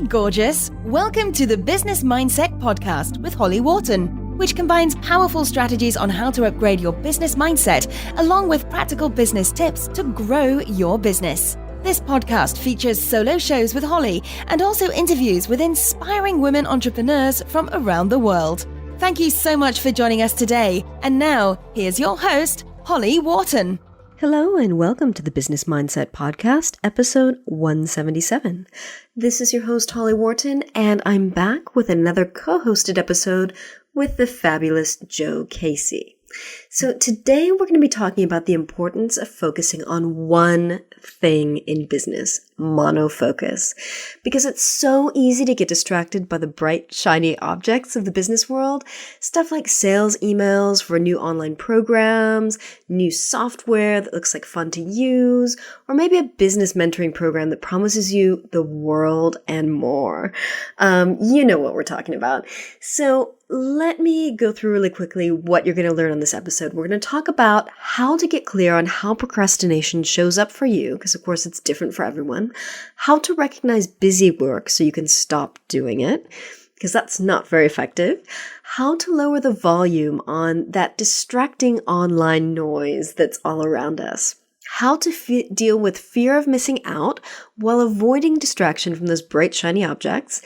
Hey, gorgeous! Welcome to the Business Mindset Podcast with Holly Wharton, which combines powerful strategies on how to upgrade your business mindset along with practical business tips to grow your business. This podcast features solo shows with Holly and also interviews with inspiring women entrepreneurs from around the world. Thank you so much for joining us today. And now, here's your host, Holly Wharton. Hello and welcome to the Business Mindset Podcast, episode 177. This is your host, Holly Wharton, and I'm back with another co-hosted episode with the fabulous Jo Casey. So today we're going to be talking about the importance of focusing on one thing in business, monofocus, because it's so easy to get distracted by the bright, shiny objects of the business world. Stuff like sales emails for new online programs, new software that looks like fun to use, or maybe a business mentoring program that promises you the world and more. You know what we're talking about. So let me go through really quickly what you're going to learn on this episode. We're going to talk about how to get clear on how procrastination shows up for you, because of course it's different for everyone, how to recognize busy work so you can stop doing it, because that's not very effective, how to lower the volume on that distracting online noise that's all around us, how to deal with fear of missing out while avoiding distraction from those bright, shiny objects,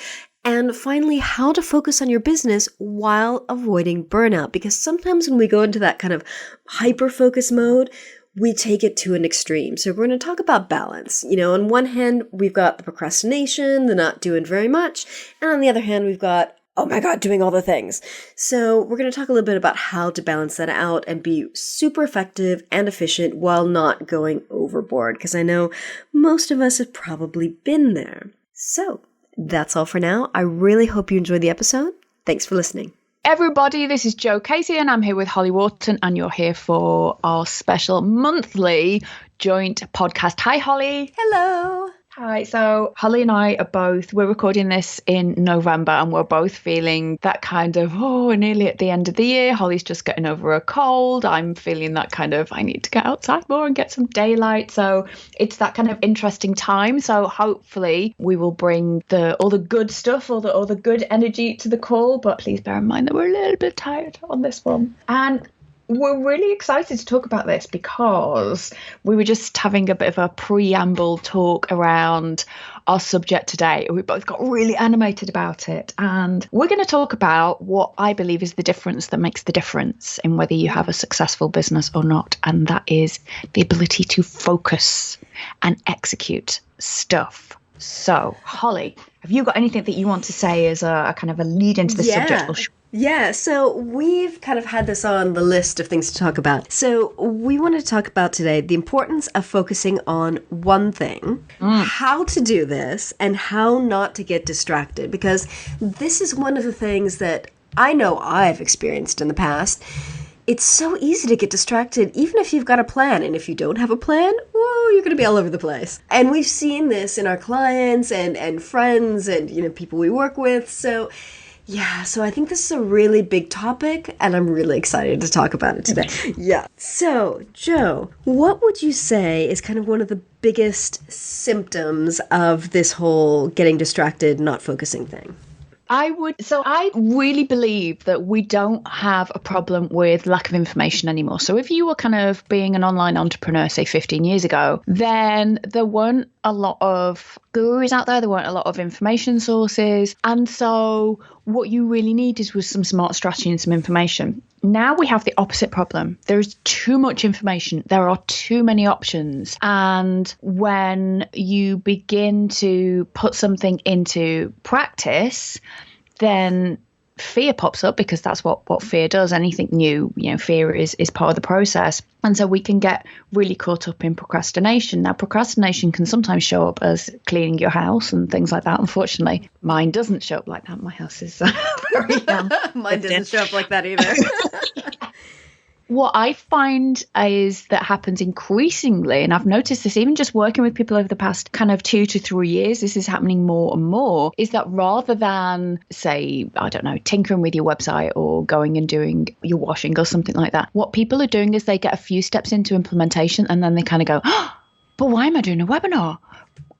and finally, how to focus on your business while avoiding burnout. Because sometimes when we go into that kind of hyper-focus mode, we take it to an extreme. So we're going to talk about balance. You know, on one hand, we've got the procrastination, the not doing very much. And on the other hand, we've got, oh my God, doing all the things. So we're going to talk a little bit about how to balance that out and be super effective and efficient while not going overboard. Because I know most of us have probably been there. So that's all for now. I really hope you enjoyed the episode. Thanks for listening. Everybody, this is Jo Casey and I'm here with Holly Wharton and you're here for our special monthly joint podcast. Hi, Holly. Hello. Hi. So Holly and I we're recording this in November and we're both feeling that kind of, we're nearly at the end of the year. Holly's just getting over a cold. I'm feeling that kind of, I need to get outside more and get some daylight. So it's that kind of interesting time. So hopefully we will bring all the good stuff, all the good energy to the call. But please bear in mind that we're a little bit tired on this one. And we're really excited to talk about this because we were just having a bit of a preamble talk around our subject today. We both got really animated about it. And we're going to talk about what I believe is the difference that makes the difference in whether you have a successful business or not. And that is the ability to focus and execute stuff. So, Holly, have you got anything that you want to say as a kind of a lead into the subject? Yeah, so we've kind of had this on the list of things to talk about. So we want to talk about today the importance of focusing on one thing, how to do this, and how not to get distracted. Because this is one of the things that I know I've experienced in the past. It's so easy to get distracted, even if you've got a plan. And if you don't have a plan, whoa, you're going to be all over the place. And we've seen this in our clients and friends and, people we work with. So I think this is a really big topic, and I'm really excited to talk about it today. Yeah. So, Jo, what would you say is kind of one of the biggest symptoms of this whole getting distracted, not focusing thing? I really believe that we don't have a problem with lack of information anymore. So if you were kind of being an online entrepreneur, say 15 years ago, then there weren't a lot of gurus out there. There weren't a lot of information sources. And so what you really needed was some smart strategy and some information. Now we have the opposite problem. There is too much information. There are too many options. And when you begin to put something into practice, then fear pops up, because that's what fear does. Anything new, fear is part of the process. And so we can get really caught up in procrastination. Now, procrastination can sometimes show up as cleaning your house and things like that. Unfortunately, mine doesn't show up like that. My house is very Mine doesn't show up like that either. What I find is that happens increasingly, and I've noticed this even just working with people over the past kind of 2 to 3 years, this is happening more and more, is that rather than, say, I don't know, tinkering with your website or going and doing your washing or something like that, what people are doing is they get a few steps into implementation and then they kind of go, but why am I doing a webinar?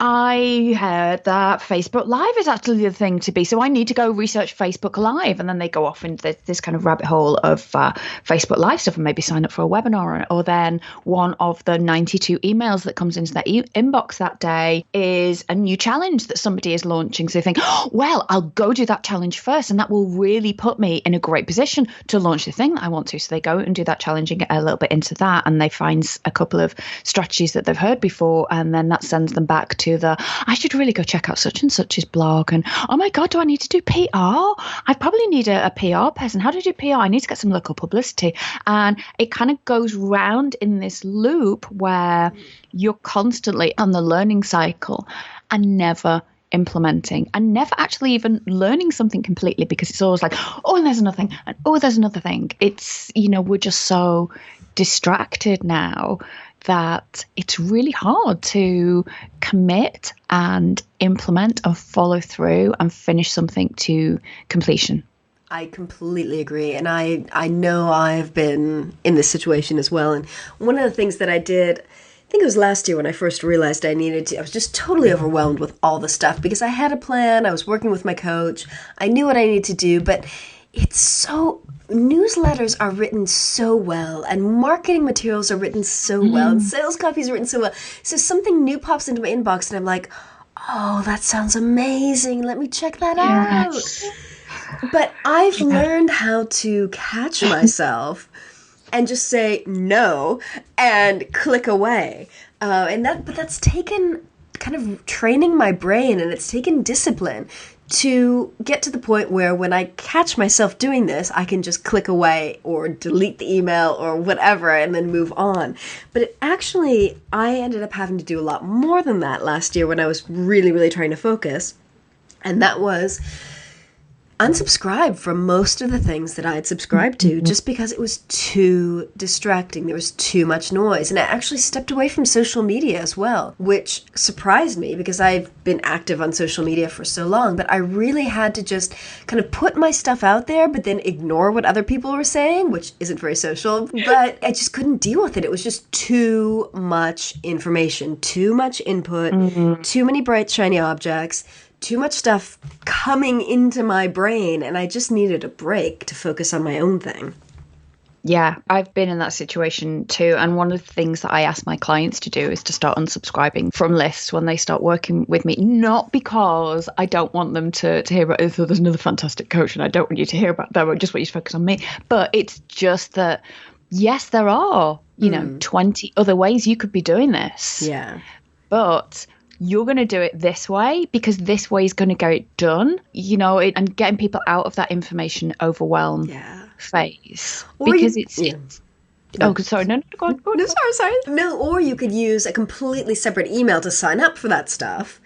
I heard that Facebook Live is actually the thing to be. So I need to go research Facebook Live. And then they go off into this kind of rabbit hole of Facebook Live stuff and maybe sign up for a webinar. Or then one of the 92 emails that comes into their inbox that day is a new challenge that somebody is launching. So they think, oh, well, I'll go do that challenge first. And that will really put me in a great position to launch the thing that I want to. So they go and do that challenge and get a little bit into that. And they find a couple of strategies that they've heard before. And then that sends them back to I should really go check out such and such's blog, and oh my God, do I need to do PR? I probably need a PR person. How do I do PR? I need to get some local publicity. And it kind of goes round in this loop where you're constantly on the learning cycle and never implementing and never actually even learning something completely, because it's always like, oh, and there's another thing, and oh, there's another thing. It's, we're just so distracted now that it's really hard to commit and implement and follow through and finish something to completion. I completely agree. And I know I've been in this situation as well. And one of the things that I did, I think it was last year when I first realized I was just totally overwhelmed with all the stuff, because I had a plan, I was working with my coach, I knew what I needed to do, but newsletters are written so well, and marketing materials are written so well, and sales copy is written so well. So something new pops into my inbox and I'm like, oh, that sounds amazing. Let me check that out. But I've learned how to catch myself and just say no and click away. But that's taken kind of training my brain, and it's taken discipline to get to the point where when I catch myself doing this, I can just click away or delete the email or whatever and then move on. But I ended up having to do a lot more than that last year when I was really, really trying to focus. And that was unsubscribe from most of the things that I had subscribed to, just because it was too distracting. There was too much noise. And I actually stepped away from social media as well, which surprised me because I've been active on social media for so long. But I really had to just kind of put my stuff out there, but then ignore what other people were saying, which isn't very social. But I just couldn't deal with it. It was just too much information, too much input, too many bright, shiny objects, too much stuff coming into my brain, and I just needed a break to focus on my own thing. Yeah, I've been in that situation too. And one of the things that I ask my clients to do is to start unsubscribing from lists when they start working with me. Not because I don't want them to hear about, oh, there's another fantastic coach and I don't want you to hear about that. I just want you to focus on me. But it's just that, yes, there are, 20 other ways you could be doing this. Yeah. But you're going to do it this way because this way is going to get it done, and getting people out of that information overwhelm phase. Or because Oh, sorry. No, go on. No, sorry. No, or you could use a completely separate email to sign up for that stuff.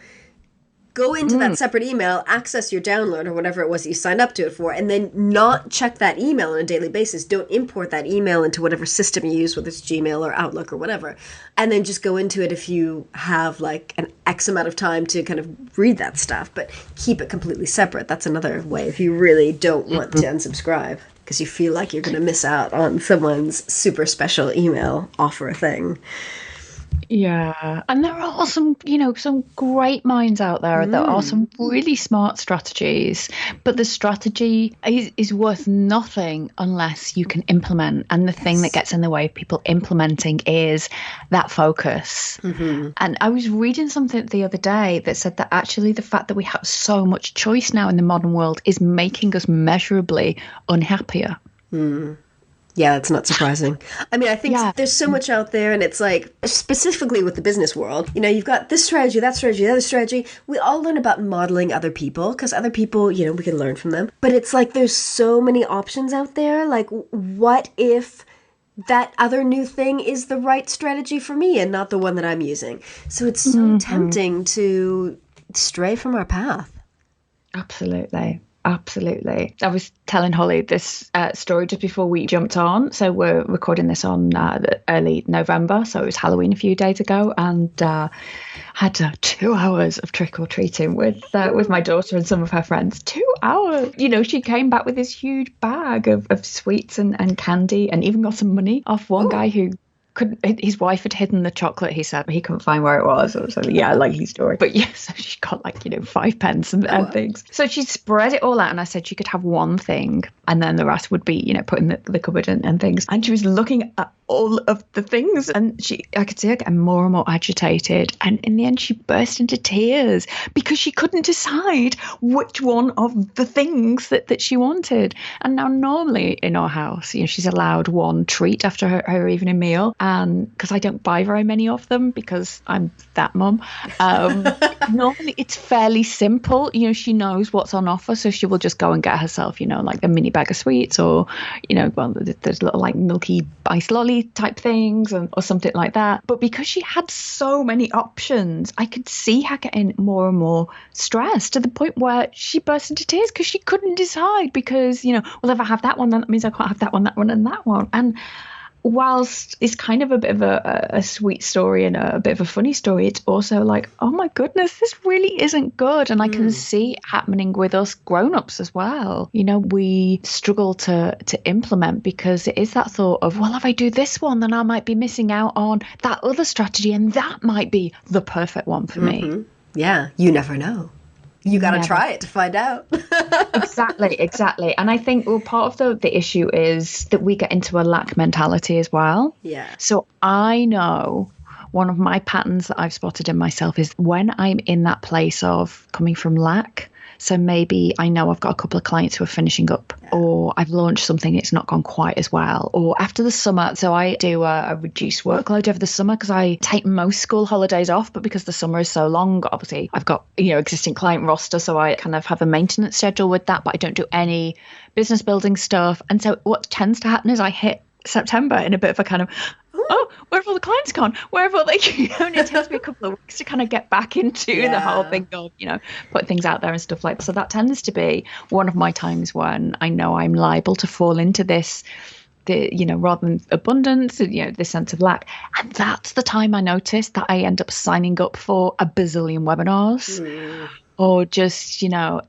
Go into that separate email, access your download or whatever it was that you signed up to it for, and then not check that email on a daily basis. Don't import that email into whatever system you use, whether it's Gmail or Outlook or whatever. And then just go into it if you have like an X amount of time to kind of read that stuff, but keep it completely separate. That's another way if you really don't want to unsubscribe because you feel like you're going to miss out on someone's super special email offer thing. Yeah. And there are some great minds out there. There are some really smart strategies, but the strategy is worth nothing unless you can implement. And the thing that gets in the way of people implementing is that focus. And I was reading something the other day that said that actually the fact that we have so much choice now in the modern world is making us measurably unhappier. Yeah, that's not surprising. I mean, I think there's so much out there, and it's like, specifically with the business world, you've got this strategy, that strategy, the other strategy. We all learn about modeling other people, because other people, we can learn from them. But it's like, there's so many options out there. Like, what if that other new thing is the right strategy for me and not the one that I'm using? So it's so tempting to stray from our path. Absolutely. I was telling Holly this story just before we jumped on. So we're recording this on early November. So it was Halloween a few days ago, and had 2 hours of trick-or-treating with my daughter and some of her friends. 2 hours. She came back with this huge bag of sweets and candy, and even got some money off one guy who his wife had hidden the chocolate, he said, but he couldn't find where it was. So yeah, likely story. But yeah, so she got like, 5 pence and things. So she spread it all out, and I said she could have one thing and then the rest would be, put in the cupboard and things. And she was looking at all of the things, and I could see her getting more and more agitated. And in the end, she burst into tears because she couldn't decide which one of the things that she wanted. And now normally in our house, she's allowed one treat after her evening meal. And because I don't buy very many of them because I'm that mum, normally it's fairly simple. She knows what's on offer, so she will just go and get herself, like a mini bag of sweets, or, there's little like milky ice lolly type things or something like that. But because she had so many options, I could see her getting more and more stressed to the point where she burst into tears because she couldn't decide, because, well, if I have that one, then that means I can't have that one, and that one. And whilst it's kind of a bit of a sweet story and a bit of a funny story, it's also like, oh my goodness, this really isn't good. And I can see it happening with us grown-ups as well. We struggle to implement because it is that thought of, well, if I do this one, then I might be missing out on that other strategy, and that might be the perfect one for me. Yeah, you never know. You got to try it to find out. Exactly. And I think, well, part of the issue is that we get into a lack mentality as well. Yeah. So I know one of my patterns that I've spotted in myself is when I'm in that place of coming from lack. So maybe I know I've got a couple of clients who are finishing up, or I've launched something, it's not gone quite as well, or after the summer. So I do a reduced workload over the summer because I take most school holidays off, but because the summer is so long, obviously I've got, existing client roster. So I kind of have a maintenance schedule with that, but I don't do any business building stuff. And so what tends to happen is I hit September in a bit of a kind of, oh, where have all the clients gone? Where have all they, and it takes me a couple of weeks to kind of get back into the whole thing of, put things out there and stuff like that. So that tends to be one of my times when I know I'm liable to fall into this, rather than abundance, this sense of lack. And that's the time I notice that I end up signing up for a bazillion webinars. Or just,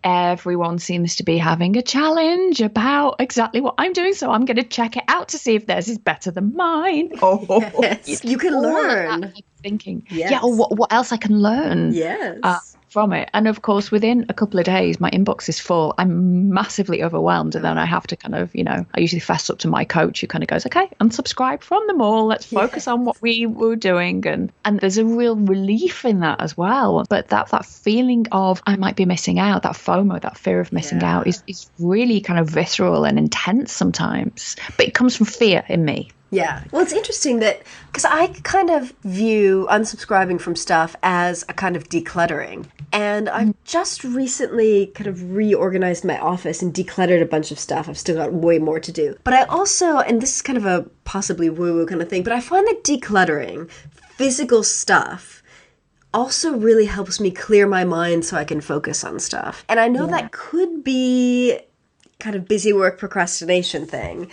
everyone seems to be having a challenge about exactly what I'm doing. So I'm going to check it out to see if theirs is better than mine. Yes. You can learn. That thinking. Yes. Yeah, or what else I can learn. Yes. From it. And of course, within a couple of days, my inbox is full. I'm massively overwhelmed. And then I have to kind of, I usually fess up to my coach, who kind of goes, okay, unsubscribe from them all. Let's focus on what we were doing. And there's a real relief in that as well. But that feeling of I might be missing out, that FOMO, that fear of missing out is really kind of visceral and intense sometimes. But it comes from fear in me. Yeah. Well, it's interesting that, because I kind of view unsubscribing from stuff as a kind of decluttering. And I've just recently kind of reorganized my office and decluttered a bunch of stuff. I've still got way more to do. But I also, and this is kind of a possibly woo-woo kind of thing, but I find that decluttering physical stuff also really helps me clear my mind so I can focus on stuff. And I know that could be kind of busy work procrastination thing,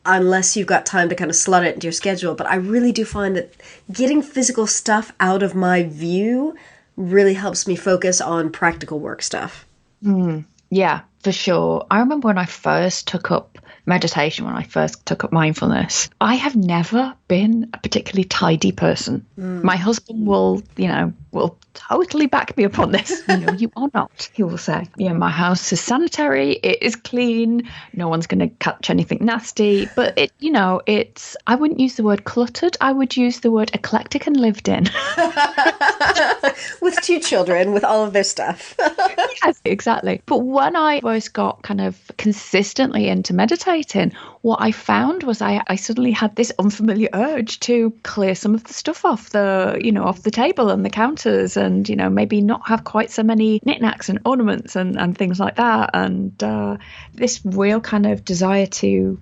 unless you've got time to kind of slot it into your schedule. But I really do find that getting physical stuff out of my view really helps me focus on practical work stuff. Yeah, for sure. I remember when I first took up meditation, when I first took up mindfulness, I have never been a particularly tidy person. My husband will totally back me up on this. You are not, he will say. My house is sanitary, it is clean, no one's going to catch anything nasty. But it's, I wouldn't use the word cluttered, I would use the word eclectic and lived in. With 2 children, with all of their stuff. Yes, exactly. But when I first got kind of consistently into meditating, what I found was I suddenly had this unfamiliar urge to clear some of the stuff off the table and the counters, and maybe not have quite so many knickknacks and ornaments and things like that, and this real kind of desire to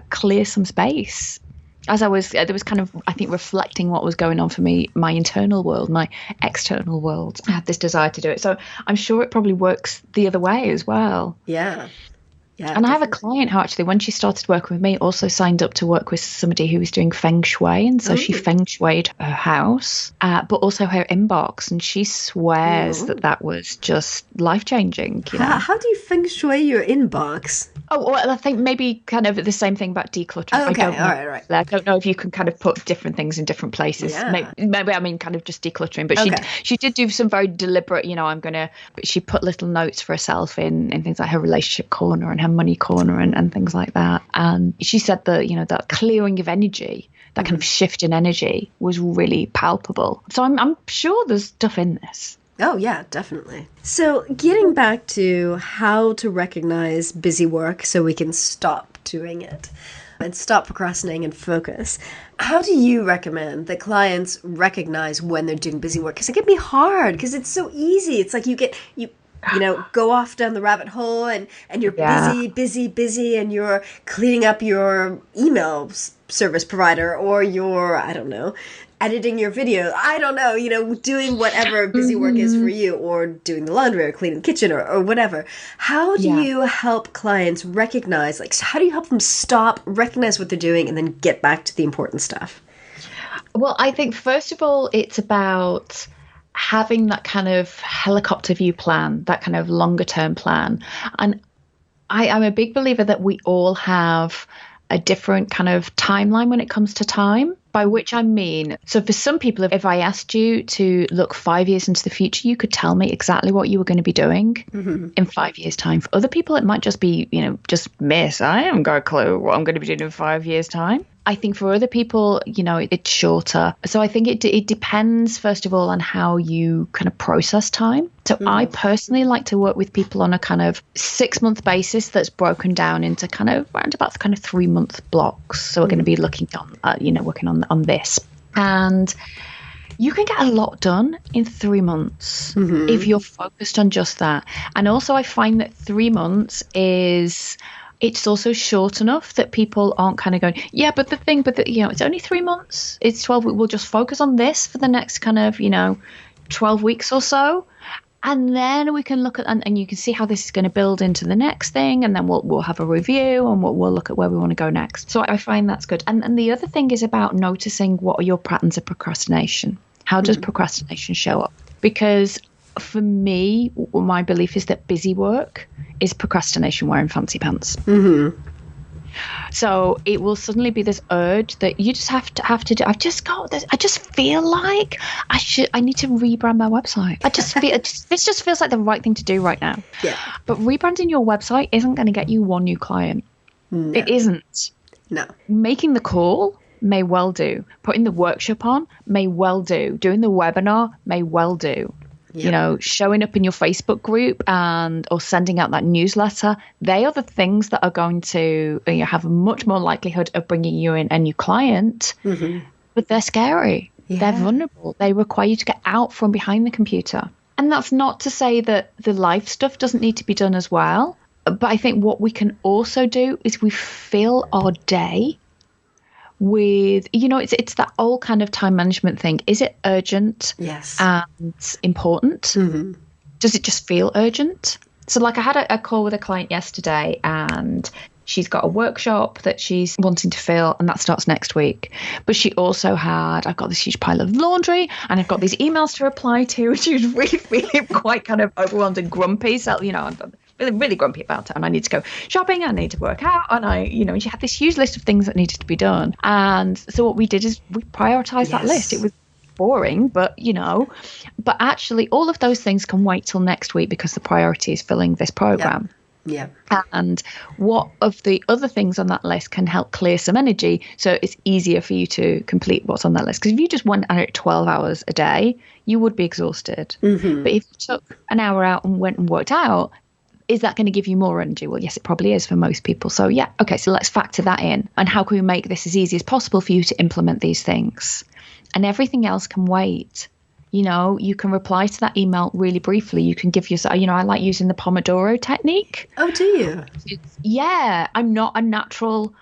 clear some space. As there was kind of, I think, reflecting what was going on for me, my internal world, my external world. I had this desire to do it. So I'm sure it probably works the other way as well. Yeah. Yeah, and definitely. I have a client who actually, when she started working with me, also signed up to work with somebody who was doing feng shui. And so she feng shuied her house, but also her inbox. And she swears that was just life-changing. How do you feng shui your inbox? Oh, well, I think maybe kind of the same thing about decluttering. Okay, I don't know. all right. I don't know if you can kind of put different things in different places. Yeah. Maybe I mean kind of just decluttering. But Okay. she did do some very deliberate, but she put little notes for herself in things like her relationship corner and her money corner and things like that. And she said that, that clearing of energy, that kind of shift in energy was really palpable. So I'm sure there's stuff in this. Oh, yeah, definitely. So getting back to how to recognize busy work so we can stop doing it and stop procrastinating and focus, how do you recommend that clients recognize when they're doing busy work? Because it can be hard because it's so easy. It's like you go off down the rabbit hole and you're busy and you're cleaning up your email service provider or you're, I don't know, editing your video. I don't know, doing whatever busy work is for you, or doing the laundry or cleaning the kitchen or whatever. How do you help clients recognize, how do you help them stop, recognize what they're doing, and then get back to the important stuff? Well, I think first of all, it's about having that kind of helicopter view plan, that kind of longer term plan. And I'm a big believer that we all have a different kind of timeline when it comes to time, by which I mean, so for some people, if I asked you to look 5 years into the future, you could tell me exactly what you were going to be doing in 5 years' time. For other people, it might just be, just miss. I haven't got a clue what I'm going to be doing in 5 years' time. I think for other people, it's shorter. So I think it depends, first of all, on how you kind of process time. So I personally like to work with people on a kind of 6-month basis that's broken down into kind of around about kind of 3-month blocks. So we're going to be looking on, working on this. And you can get a lot done in 3 months if you're focused on just that. And also I find that 3 months it's also short enough that people aren't kind of going, it's only 3 months. It's 12 weeks. We'll just focus on this for the next kind of, 12 weeks or so. And then we can look at, and you can see how this is going to build into the next thing. And then we'll have a review and we'll look at where we want to go next. So I find that's good. And the other thing is about noticing what are your patterns of procrastination. How does procrastination show up? Because for me, my belief is that busy work is procrastination wearing fancy pants. So it will suddenly be this urge that you just have to do. I've just got this. I just feel like I need to rebrand my website. This just feels like the right thing to do right now. Yeah. But rebranding your website isn't going to get you one new client. No. It isn't. No. Making the call may well do. Putting the workshop on may well do. Doing the webinar may well do. Yep. Showing up in your Facebook group or sending out that newsletter, they are the things that are going to have a much more likelihood of bringing you in a new client, but they're scary. Yeah. They're vulnerable. They require you to get out from behind the computer. And that's not to say that the life stuff doesn't need to be done as well. But I think what we can also do is we fill our day with, it's that old kind of time management thing. Is it urgent? Yes. And important? Does it just feel urgent? So I had a call with a client yesterday and she's got a workshop that she's wanting to fill and that starts next week. But she also I've got this huge pile of laundry and I've got these emails to reply to, and she was really feeling quite kind of overwhelmed and grumpy. So, I'm really grumpy about it, and I need to go shopping, I need to work out, and she had this huge list of things that needed to be done. And so what we did is we prioritized that list. It was boring, but actually all of those things can wait till next week because the priority is filling this program. Yeah. And what of the other things on that list can help clear some energy so it's easier for you to complete what's on that list? Because if you just went at it 12 hours a day, you would be exhausted. But if you took an hour out and went and worked out, is that going to give you more energy? Well, yes, it probably is for most people. So yeah, okay, so let's factor that in. And how can we make this as easy as possible for you to implement these things? And everything else can wait. You can reply to that email really briefly. You can give yourself, I like using the Pomodoro technique. Oh, do you? Yeah, I'm not a natural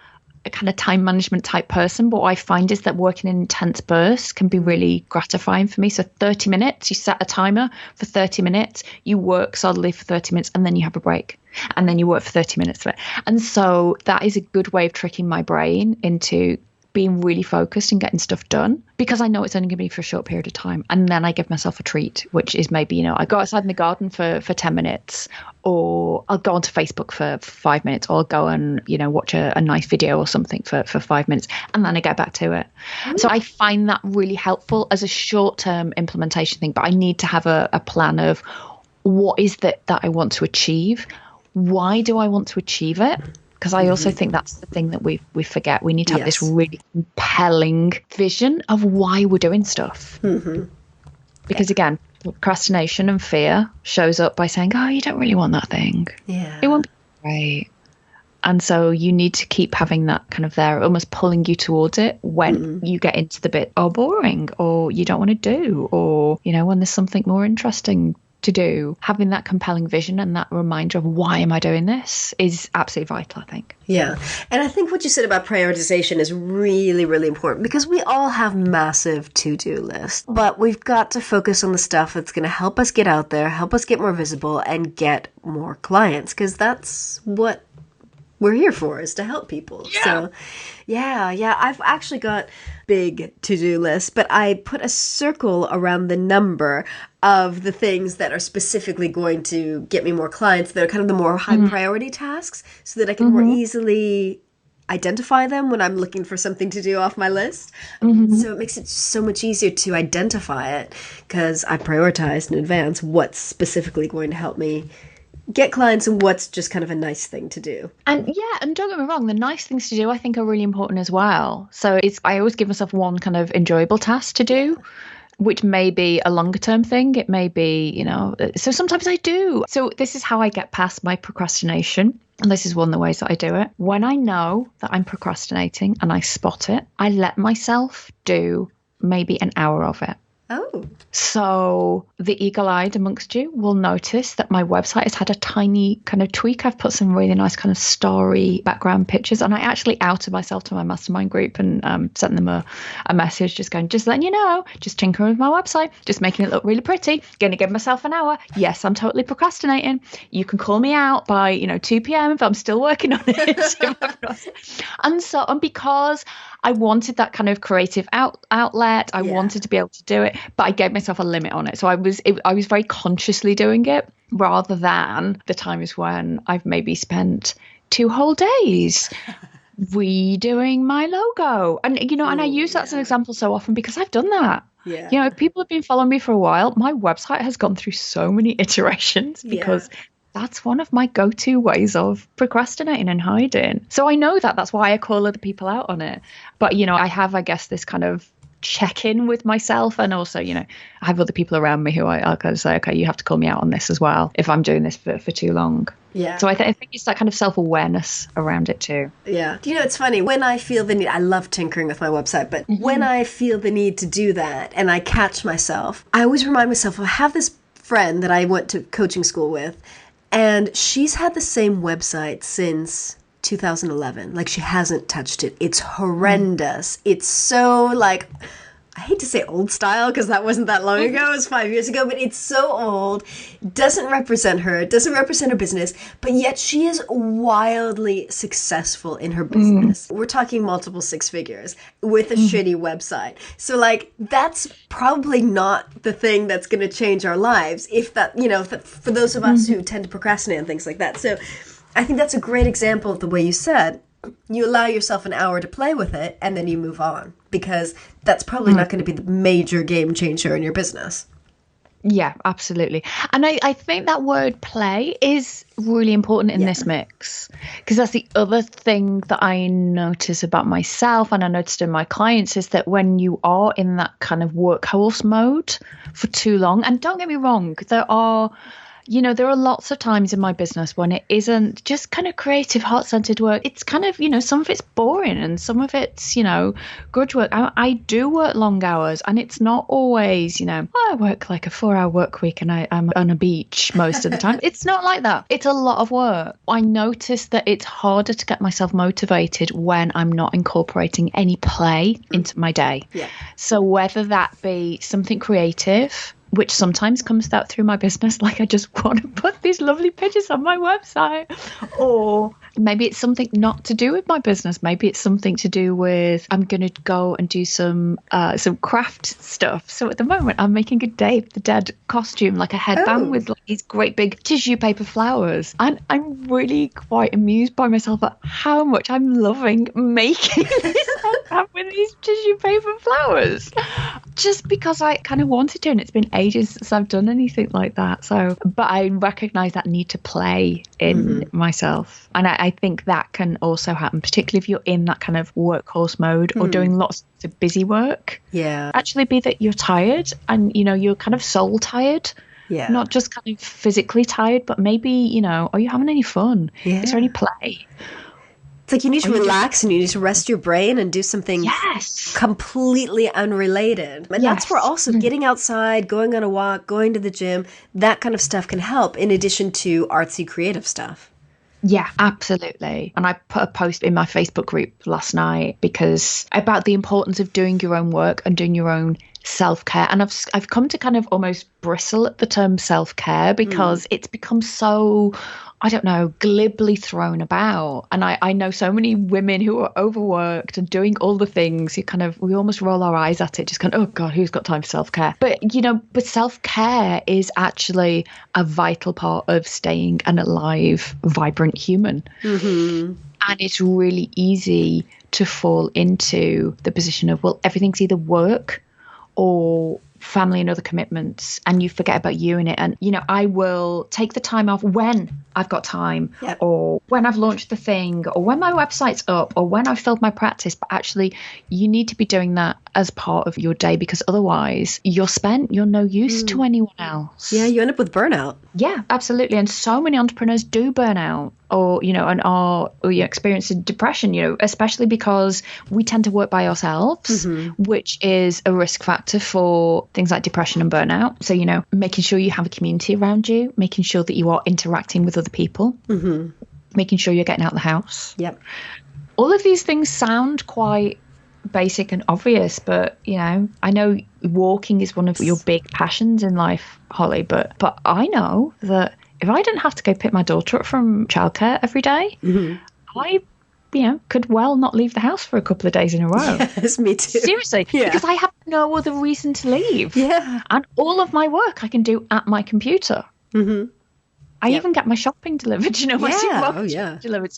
kind of time management type person, but what I find is that working in intense bursts can be really gratifying for me. So 30 minutes, you set a timer for 30 minutes, you work solidly for 30 minutes, and then you have a break. And then you work for 30 minutes. And so that is a good way of tricking my brain into being really focused and getting stuff done, because I know it's only going to be for a short period of time. And then I give myself a treat, which is maybe, I go outside in the garden for 10 minutes, or I'll go onto Facebook for 5 minutes, or I'll go and, watch a nice video or something for 5 minutes, and then I get back to it. So I find that really helpful as a short-term implementation thing, but I need to have a plan of what is that I want to achieve. Why do I want to achieve it? Because I also think that's the thing that we forget. We need to have this really compelling vision of why we're doing stuff. Because again, procrastination and fear shows up by saying, oh, you don't really want that thing. Yeah. It won't be great. And so you need to keep having that kind of there, almost pulling you towards it when you get into the bit, boring, or you don't want to do, or, when there's something more interesting to do. Having that compelling vision and that reminder of why am I doing this is absolutely vital, I think. Yeah. And I think what you said about prioritization is really, really important, because we all have massive to-do lists, but we've got to focus on the stuff that's going to help us get out there, help us get more visible, and get more clients, because that's what we're here for, is to help people. Yeah. So yeah. I've actually got big to-do lists, but I put a circle around the number of the things that are specifically going to get me more clients, that are kind of the more high priority tasks, so that I can more easily identify them when I'm looking for something to do off my list. So it makes it so much easier to identify it, because I prioritized in advance what's specifically going to help me get clients and what's just kind of a nice thing to do. And don't get me wrong, the nice things to do I think are really important as well. So I always give myself one kind of enjoyable task to do, which may be a longer term thing. It may be, so sometimes I do. So this is how I get past my procrastination. And this is one of the ways that I do it. When I know that I'm procrastinating and I spot it, I let myself do maybe an hour of it. Oh. So the eagle-eyed amongst you will notice that my website has had a tiny kind of tweak. I've put some really nice kind of starry background pictures, and I actually outed myself to my mastermind group and sent them a message just letting you know, just tinkering with my website, just making it look really pretty, going to give myself an hour. Yes, I'm totally procrastinating. You can call me out by 2 p.m. if I'm still working on it. And because I wanted that kind of creative outlet, I wanted to be able to do it, but I gave myself a limit on it. So I was very consciously doing it, rather than the times when I've maybe spent 2 whole days redoing my logo. And, and I use that as an example so often because I've done that. Yeah. If people have been following me for a while, my website has gone through so many iterations because that's one of my go-to ways of procrastinating and hiding. So I know that's why I call other people out on it. But, I have, I guess, this kind of check-in with myself, and also, I have other people around me who I'll kind of say, okay, you have to call me out on this as well if I'm doing this for too long. Yeah. So I think it's that kind of self-awareness around it too. Yeah. It's funny, when I feel the need, I love tinkering with my website, but when I feel the need to do that and I catch myself, I always remind myself, I have this friend that I went to coaching school with, and she's had the same website since 2011. Like, she hasn't touched it. It's horrendous. It's so, like, I hate to say old style because that wasn't that long ago. It was 5 years ago, but it's so old. It doesn't represent her. It doesn't represent her business, but yet she is wildly successful in her business. We're talking multiple 6 figures with a shitty website. So, like, that's probably not the thing that's going to change our lives, if that, for those of us who tend to procrastinate and things like that. So I think that's a great example of the way you said. You allow yourself an hour to play with it, and then you move on, because that's probably not going to be the major game changer in your business. Yeah, absolutely. And I think that word play is really important in this mix, because that's the other thing that I notice about myself, and I noticed in my clients, is that when you are in that kind of workhorse mode for too long, and don't get me wrong, there are lots of times in my business when it isn't just kind of creative, heart-centered work. It's kind of, some of it's boring and some of it's, grudge work. I do work long hours, and it's not always, I work like a 4-hour work week and I'm on a beach most of the time. It's not like that. It's a lot of work. I notice that it's harder to get myself motivated when I'm not incorporating any play into my day. Yeah. So whether that be something creative, which sometimes comes out through my business, like I just want to put these lovely pictures on my website, or Maybe it's something not to do with my business. Maybe it's something to do with I'm going to go and do some craft stuff. So at the moment, I'm making a Dave the Dead costume, like a headband with like these great big tissue paper flowers. And I'm really quite amused by myself at how much I'm loving making this headband with these tissue paper flowers. Just because I kind of wanted to, and it's been ages since I've done anything like that. So, but I recognize that need to play in myself. And I think that can also happen, particularly if you're in that kind of workhorse mode or doing lots of busy work. Yeah. Actually be that you're tired and, you know, you're kind of soul tired. Yeah. Not just kind of physically tired, but maybe, you know, are you having any fun? Yeah. Is there any play? It's like you need to relax and you need to rest your brain and do something completely unrelated. And that's where also getting outside, going on a walk, going to the gym, that kind of stuff can help in addition to artsy creative stuff. Yeah, absolutely. And I put a post in my Facebook group last night because about the importance of doing your own work and doing your own self-care. And I've come to kind of almost bristle at the term self-care because it's become so, I don't know, glibly thrown about. And I know so many women who are overworked and doing all the things, we almost roll our eyes at it, just going, oh God, who's got time for self-care? But, you know, self-care is actually a vital part of staying an alive, vibrant human. And it's really easy to fall into the position of, well, everything's either work or family and other commitments, and you forget about you in it. And, you know, I will take the time off when I've got time, or when I've launched the thing, or when my website's up, or when I've filled my practice. But actually, you need to be doing that as part of your day, because otherwise you're no use to anyone else. Yeah, you end up with burnout. Yeah, absolutely. And so many entrepreneurs do burn out, or, you know, and are experiencing depression, you know, especially because we tend to work by ourselves, which is a risk factor for things like depression and burnout. So, you know, making sure you have a community around you, making sure that you are interacting with other people, making sure you're getting out of the house. Yep. All of these things sound quite basic and obvious, but, you know, I know walking is one of your big passions in life, Holly, but I know that if I didn't have to go pick my daughter up from childcare every day, I, you know, could well not leave the house for a couple of days in a row. Yes, me too. Seriously, because I have no other reason to leave. Yeah. And all of my work I can do at my computer. I even get my shopping delivered, you know, my supermarket delivered.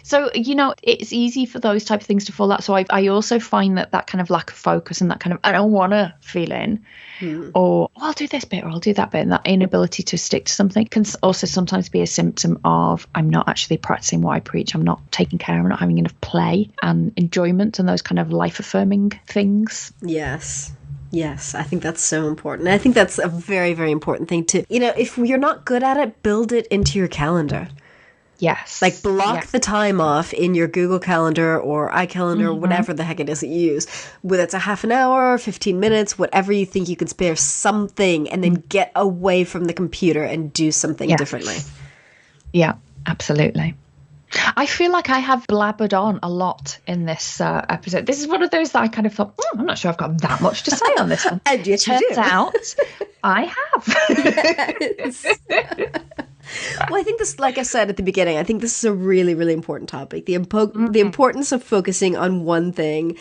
So, you know, it's easy for those type of things to fall out. So I also find that kind of lack of focus and that kind of, I don't want to feeling, or I'll do this bit or I'll do that bit, and that inability to stick to something can also sometimes be a symptom of I'm not actually practicing what I preach. I'm not taking care. I'm not having enough play and enjoyment and those kind of life-affirming things. Yes, I think that's so important. I think that's a very, very important thing too. You know, if you're not good at it, build it into your calendar. Yes. Like block the time off in your Google Calendar or iCalendar or whatever the heck it is that you use. Whether it's a half an hour, 15 minutes, whatever you think you can spare, something, and then get away from the computer and do something differently. Yeah, absolutely. I feel like I have blabbered on a lot in this episode. This is one of those that I kind of thought, I'm not sure I've got that much to say on this one. And yet you Turns out I have. Yes. Well, I think this, like I said at the beginning, I think this is a really, really important topic. The importance of focusing on one thing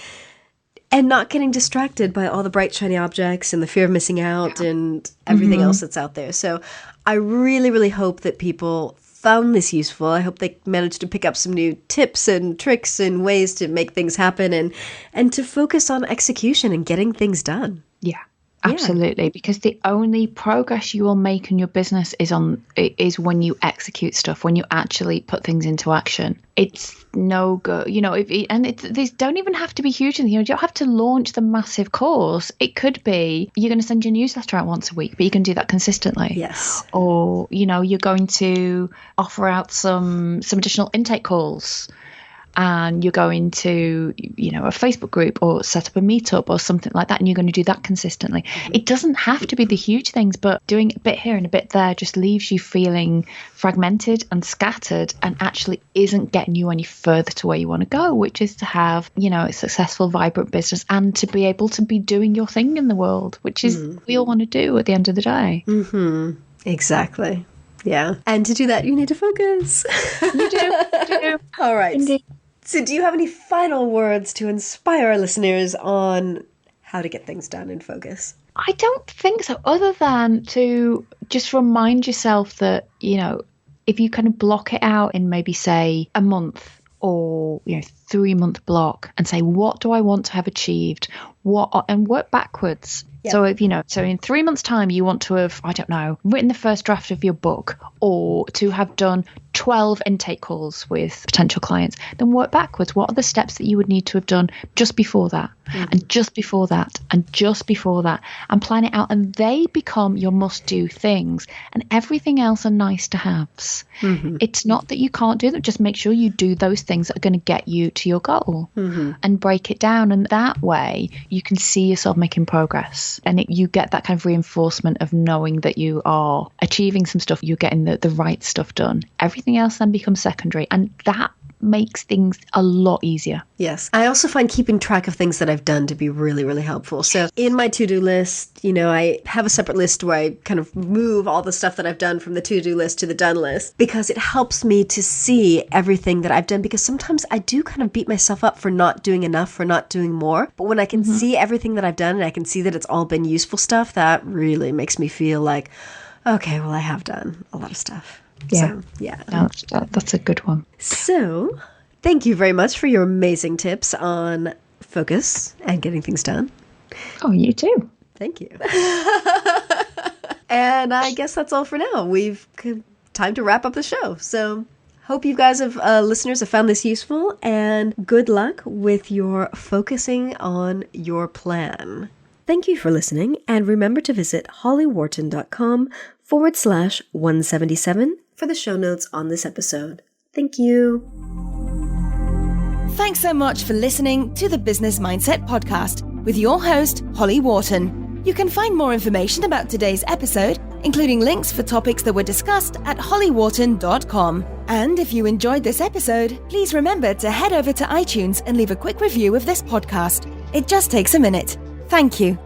and not getting distracted by all the bright, shiny objects and the fear of missing out and everything else that's out there. So I really, really hope that people found this useful. I hope they managed to pick up some new tips and tricks and ways to make things happen and to focus on execution and getting things done. Yeah. Absolutely, because the only progress you will make in your business is when you execute stuff, when you actually put things into action. It's no good, you know. These don't even have to be huge. You know, you don't have to launch the massive course. It could be you're going to send your newsletter out once a week, but you can do that consistently. Yes. Or, you know, you're going to offer out some additional intake calls. And you're going to, you know, a Facebook group or set up a meetup or something like that, and you're going to do that consistently. It doesn't have to be the huge things, but doing a bit here and a bit there just leaves you feeling fragmented and scattered and actually isn't getting you any further to where you want to go, which is to have, you know, a successful, vibrant business and to be able to be doing your thing in the world, which is what we all want to do at the end of the day. Exactly. Yeah. And to do that, you need to focus. You do. All right. Indeed. So do you have any final words to inspire our listeners on how to get things done and focus? I don't think so, other than to just remind yourself that, if you kind of block it out in maybe, say, a month or 3-month block and say, what do I want to have achieved? And work backwards. Yep. So so in 3 months' time, you want to have, I don't know, written the first draft of your book, or to have done 12 intake calls with potential clients, then work backwards. What are the steps that you would need to have done just before that, and just before that, and just before that, and plan it out. And they become your must-do things, and everything else are nice to haves. It's not that you can't do them. Just make sure you do those things that are going to get you to your goal, and break it down. And that way, you can see yourself making progress, and you get that kind of reinforcement of knowing that you are achieving some stuff. You're getting the right stuff done. Everything else then becomes secondary, and that makes things a lot easier. Yes. I also find keeping track of things that I've done to be really, really helpful. So in my to-do list, I have a separate list where I kind of move all the stuff that I've done from the to-do list to the done list, because it helps me to see everything that I've done, because sometimes I do kind of beat myself up for not doing enough, for not doing more. But when I can see everything that I've done, and I can see that it's all been useful stuff, that really makes me feel like, okay, well, I have done a lot of stuff. Yeah. So, yeah. That's a good one. So, thank you very much for your amazing tips on focus and getting things done. Oh, you too. Thank you. And I guess that's all for now. We've time to wrap up the show. So, hope you guys listeners have found this useful, and good luck with your focusing on your plan. Thank you for listening, and remember to visit hollywharton.com/177 for the show notes on this episode. Thank you. Thanks so much for listening to the Business Mindset Podcast with your host, Holly Wharton. You can find more information about today's episode, including links for topics that were discussed, at hollywharton.com. And if you enjoyed this episode, please remember to head over to iTunes and leave a quick review of this podcast. It just takes a minute. Thank you.